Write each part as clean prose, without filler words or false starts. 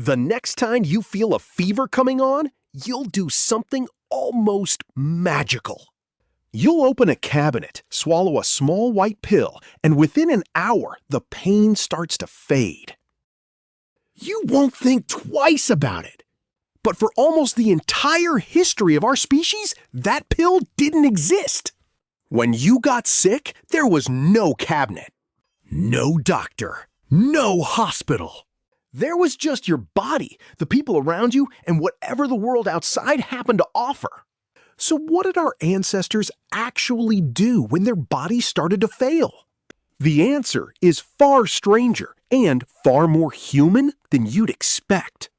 The next time you feel a fever coming on, you'll do something almost magical. You'll open a cabinet, swallow a small white pill, and within an hour, the pain starts to fade. You won't think twice about it. But for almost the entire history of our species, that pill didn't exist. When you got sick, there was no cabinet, no doctor, no hospital. There was just your body, the people around you, and whatever the world outside happened to offer. So what did our ancestors actually do when their bodies started to fail? The answer is far stranger and far more human than you'd expect.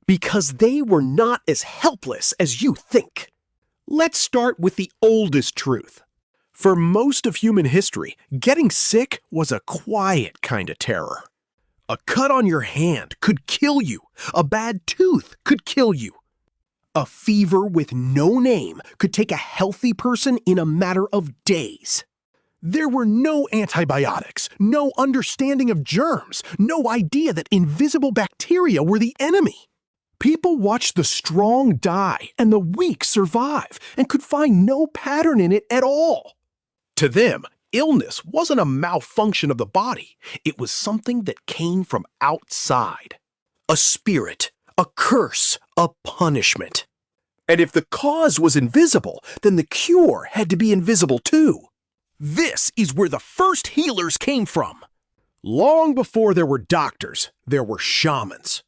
Because they were not as helpless as you think. Let's start with the oldest truth. For most of human history, getting sick was a quiet kind of terror. A cut on your hand could kill you. A bad tooth could kill you. A fever with no name could take a healthy person in a matter of days. There were no antibiotics, no understanding of germs, no idea that invisible bacteria were the enemy. People watched the strong die and the weak survive and could find no pattern in it at all. To them, illness wasn't a malfunction of the body. It was something that came from outside. A spirit, a curse, a punishment. And if the cause was invisible, then the cure had to be invisible too. This is where the first healers came from. Long before there were doctors, there were shamans.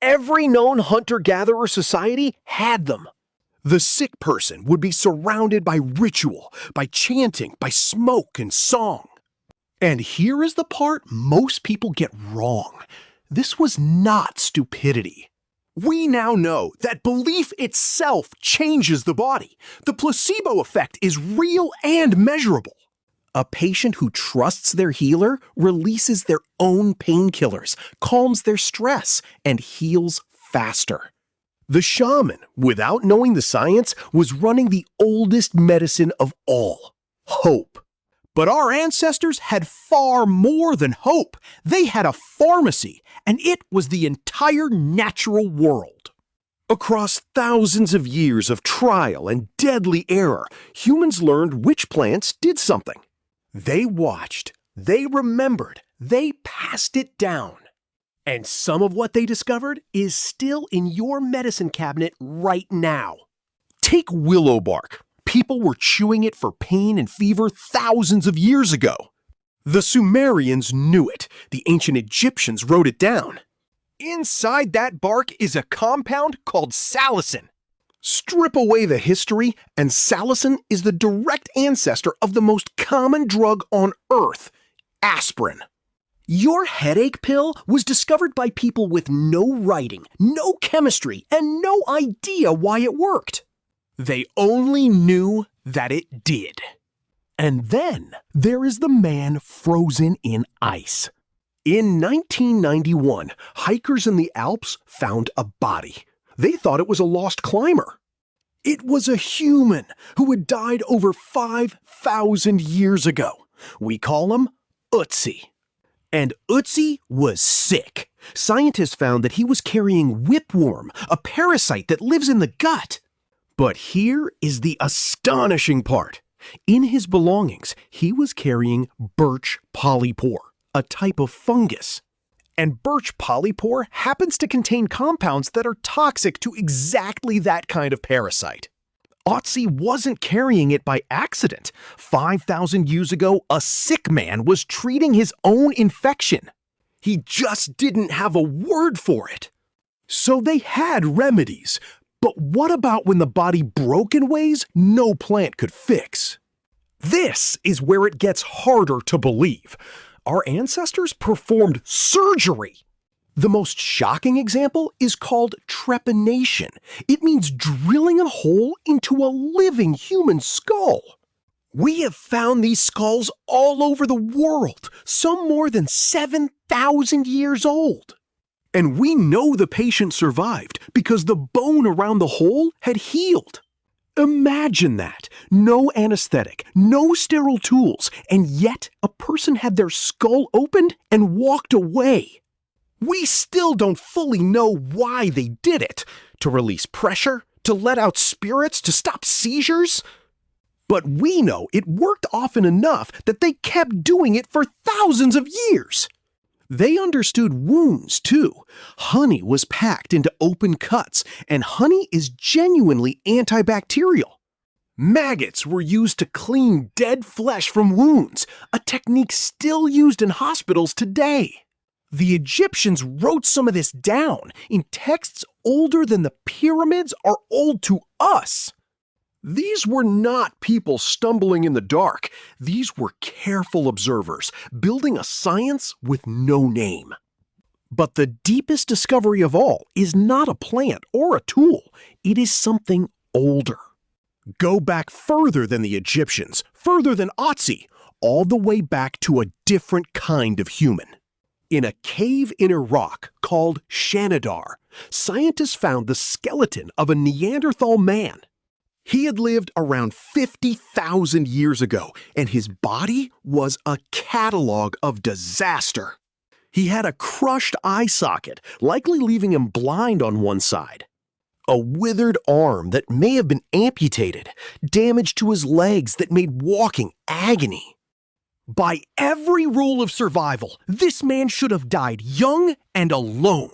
Every known hunter-gatherer society had them. The sick person would be surrounded by ritual, by chanting, by smoke and song. And here is the part most people get wrong. This was not stupidity. We now know that belief itself changes the body. The placebo effect is real and measurable. A patient who trusts their healer releases their own painkillers, calms their stress, and heals faster. The shaman, without knowing the science, was running the oldest medicine of all, hope. But our ancestors had far more than hope. They had a pharmacy, and it was the entire natural world. Across thousands of years of trial and deadly error, humans learned which plants did something. They watched, they remembered, they passed it down. And some of what they discovered is still in your medicine cabinet right now. Take willow bark. People were chewing it for pain and fever thousands of years ago. The Sumerians knew it. The ancient Egyptians wrote it down. Inside that bark is a compound called salicin. Strip away the history, and salicin is the direct ancestor of the most common drug on Earth, aspirin. Your headache pill was discovered by people with no writing, no chemistry, and no idea why it worked. They only knew that it did. And then there is the man frozen in ice. In 1991, hikers in the Alps found a body. They thought it was a lost climber. It was a human who had died over 5,000 years ago. We call him Ötzi. And Ötzi was sick. Scientists found that he was carrying whipworm, a parasite that lives in the gut. But here is the astonishing part. In his belongings, he was carrying birch polypore, a type of fungus. And birch polypore happens to contain compounds that are toxic to exactly that kind of parasite. Ötzi wasn't carrying it by accident. 5,000 years ago, a sick man was treating his own infection. He just didn't have a word for it. So they had remedies. But what about when the body broke in ways no plant could fix? This is where it gets harder to believe. Our ancestors performed surgery. The most shocking example is called trepanation. It means drilling a hole into a living human skull. We have found these skulls all over the world, some more than 7,000 years old. And we know the patient survived because the bone around the hole had healed. Imagine that. No anesthetic, no sterile tools, and yet a person had their skull opened and walked away. We still don't fully know why they did it. To release pressure? To let out spirits? To stop seizures? But we know it worked often enough that they kept doing it for thousands of years. They understood wounds, too. Honey was packed into open cuts, and honey is genuinely antibacterial. Maggots were used to clean dead flesh from wounds, a technique still used in hospitals today. The Egyptians wrote some of this down in texts older than the pyramids are old to us. These were not people stumbling in the dark. These were careful observers, building a science with no name. But the deepest discovery of all is not a plant or a tool. It is something older. Go back further than the Egyptians, further than Otzi, all the way back to a different kind of human. In a cave in Iraq called Shanidar, scientists found the skeleton of a Neanderthal man. He had lived around 50,000 years ago, and his body was a catalog of disaster. He had a crushed eye socket, likely leaving him blind on one side. A withered arm that may have been amputated, damage to his legs that made walking agony. By every rule of survival, this man should have died young and alone.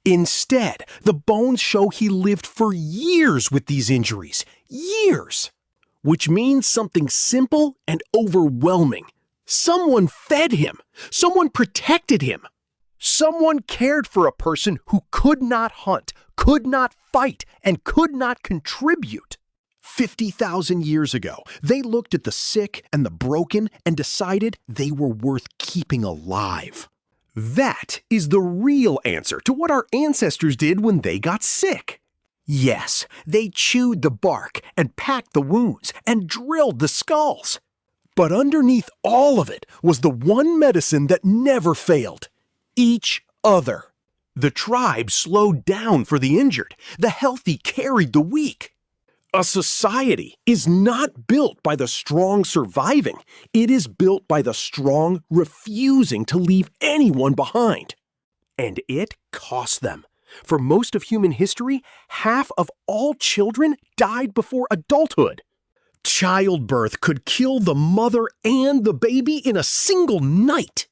Instead, the bones show he lived for years with these injuries. Years! Which means something simple and overwhelming. Someone fed him. Someone protected him. Someone cared for a person who could not hunt, could not fight, and could not contribute. 50,000 years ago, they looked at the sick and the broken and decided they were worth keeping alive. That is the real answer to what our ancestors did when they got sick. Yes, they chewed the bark and packed the wounds and drilled the skulls. But underneath all of it was the one medicine that never failed: each other. The tribe slowed down for the injured. The healthy carried the weak. A society is not built by the strong surviving. It is built by the strong refusing to leave anyone behind. And it cost them. For most of human history, half of all children died before adulthood. Childbirth could kill the mother and the baby in a single night.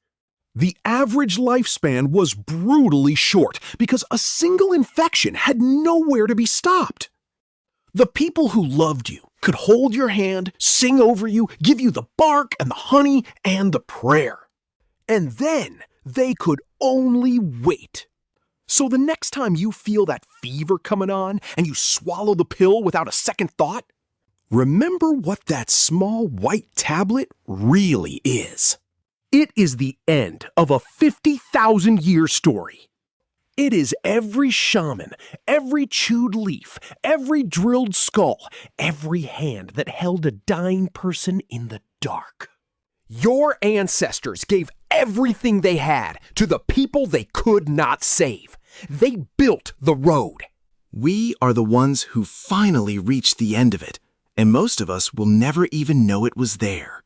The average lifespan was brutally short because a single infection had nowhere to be stopped. The people who loved you could hold your hand, sing over you, give you the bark and the honey and the prayer. And then they could only wait. So the next time you feel that fever coming on and you swallow the pill without a second thought, remember what that small white tablet really is. It is the end of a 50,000-year story. It is every shaman, every chewed leaf, every drilled skull, every hand that held a dying person in the dark. Your ancestors gave everything they had to the people they could not save. They built the road. We are the ones who finally reached the end of it, and most of us will never even know it was there.